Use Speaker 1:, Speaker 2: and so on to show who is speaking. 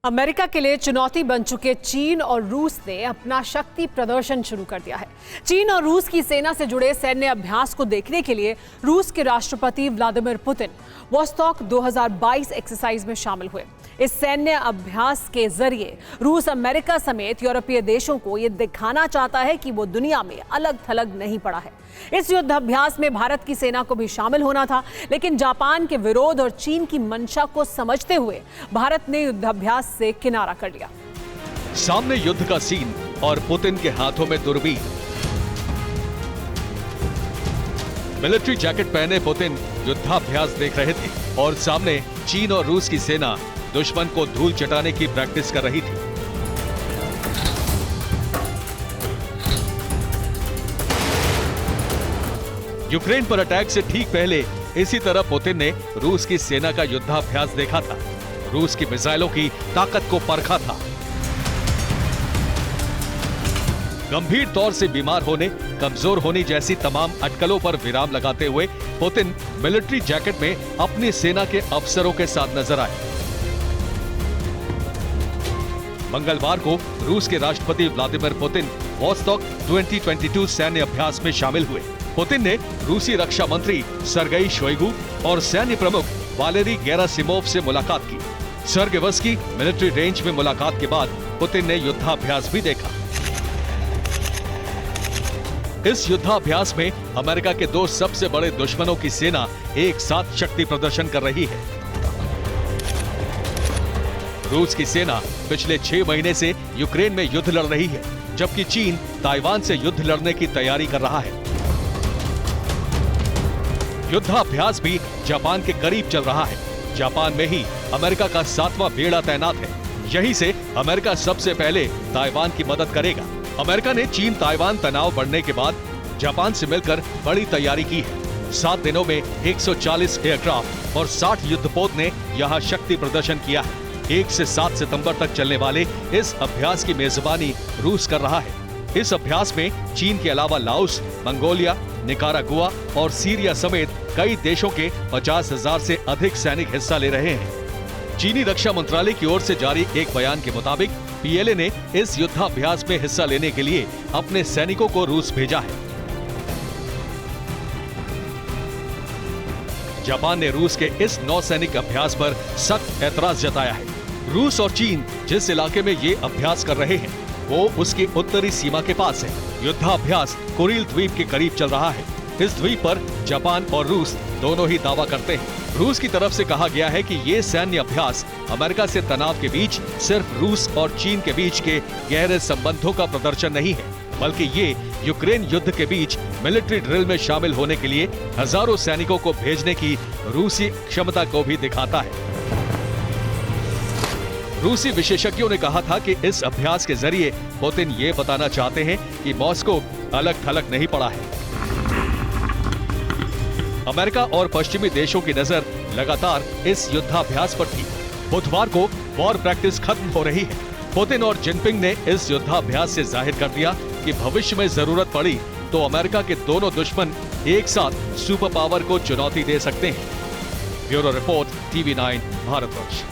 Speaker 1: America के लिए चुनौती बन चुके चीन और रूस ने अपना शक्ति प्रदर्शन शुरू कर दिया है। चीन और रूस की सेना से जुड़े सैन्य अभ्यास को देखने के लिए रूस के राष्ट्रपति व्लादिमीर पुतिन वोस्टॉक 2022 एक्सरसाइज में शामिल हुए। इस सैन्य अभ्यास के जरिए रूस अमेरिका समेत यूरोपीय देशों को यह दिखाना चाहता है कि वो दुनिया में अलग थलग नहीं पड़ा है। इस युद्धाभ्यास में भारत की सेना को भी शामिल होना था, लेकिन जापान के विरोध और चीन की मंशा को समझते हुए भारत ने युद्धाभ्यास से किनारा कर लिया।
Speaker 2: सामने युद्ध का सीन और पुतिन के हाथों में दूरबीन। मिलिट्री जैकेट पहने पुतिन युद्धाभ्यास देख रहे थे और सामने चीन और रूस की सेना दुश्मन को धूल चटाने की प्रैक्टिस कर रही थी। यूक्रेन पर अटैक से ठीक पहले इसी तरह पुतिन ने रूस की सेना का युद्धाभ्यास देखा था, रूस की मिसाइलों की ताकत को परखा था। गंभीर तौर से बीमार होने, कमजोर होने जैसी तमाम अटकलों पर विराम लगाते हुए पुतिन मिलिट्री जैकेट में अपनी सेना के अफसरों के साथ नजर आए। मंगलवार को रूस के राष्ट्रपति व्लादिमीर पुतिन वोस्टॉक 2022 सैन्य अभ्यास में शामिल हुए। पुतिन ने रूसी रक्षा मंत्री सर्गेई शोइगु और सैन्य प्रमुख वालेरी गेरासिमोव से मुलाकात की। सर्गेवस्की मिलिट्री रेंज में मुलाकात के बाद पुतिन ने युद्धाभ्यास भी देखा। इस युद्धाभ्यास में अमेरिका के दो सबसे बड़े दुश्मनों की सेना एक साथ शक्ति प्रदर्शन कर रही है। रूस की सेना पिछले 6 महीने से यूक्रेन में युद्ध लड़ रही है, जबकि चीन ताइवान से युद्ध लड़ने की तैयारी कर रहा है। युद्धाभ्यास भी जापान के करीब चल रहा है। जापान में ही अमेरिका का 7वां बेड़ा तैनात है। यहीं से अमेरिका सबसे पहले ताइवान की मदद करेगा। अमेरिका ने चीन ताइवान तनाव बढ़ने के बाद जापान से मिलकर बड़ी तैयारी की है। 7 दिनों में 140 एयरक्राफ्ट और 60 युद्धपोत ने यहां शक्ति प्रदर्शन किया है। 1 से 7 सितंबर तक चलने वाले इस अभ्यास की मेजबानी रूस कर रहा है। इस अभ्यास में चीन के अलावा लाओस, मंगोलिया, निकारागुआ और सीरिया समेत कई देशों के 50,000 से अधिक सैनिक हिस्सा ले रहे हैं। चीनी रक्षा मंत्रालय की ओर से जारी एक बयान के मुताबिक पीएलए ने इस युद्धाभ्यास में हिस्सा लेने के लिए अपने सैनिकों को रूस भेजा है। जापान ने रूस के इस नौसैनिक अभ्यास पर सख्त ऐतराज जताया है। रूस और चीन जिस इलाके में ये अभ्यास कर रहे हैं वो उसकी उत्तरी सीमा के पास है। युद्धाभ्यास कुरिल द्वीप के करीब चल रहा है। इस द्वीप पर जापान और रूस दोनों ही दावा करते हैं। रूस की तरफ से कहा गया है कि ये सैन्य अभ्यास अमेरिका से तनाव के बीच सिर्फ रूस और चीन के बीच के गहरे संबंधों का प्रदर्शन नहीं है, बल्कि ये यूक्रेन युद्ध के बीच मिलिट्री ड्रिल में शामिल होने के लिए हजारों सैनिकों को भेजने की रूसी क्षमता को भी दिखाता है। रूसी विशेषज्ञों ने कहा था कि इस अभ्यास के जरिए पुतिन ये बताना चाहते हैं कि मॉस्को अलग थलग नहीं पड़ा है। अमेरिका और पश्चिमी देशों की नजर लगातार इस युद्धाभ्यास पर थी। बुधवार को वॉर प्रैक्टिस खत्म हो रही है। पुतिन और जिनपिंग ने इस युद्धाभ्यास से जाहिर कर दिया कि भविष्य में जरूरत पड़ी तो अमेरिका के दोनों दुश्मन एक साथ सुपर पावर को चुनौती दे सकते हैं। Bureau report, TV9 Bharatvarsh.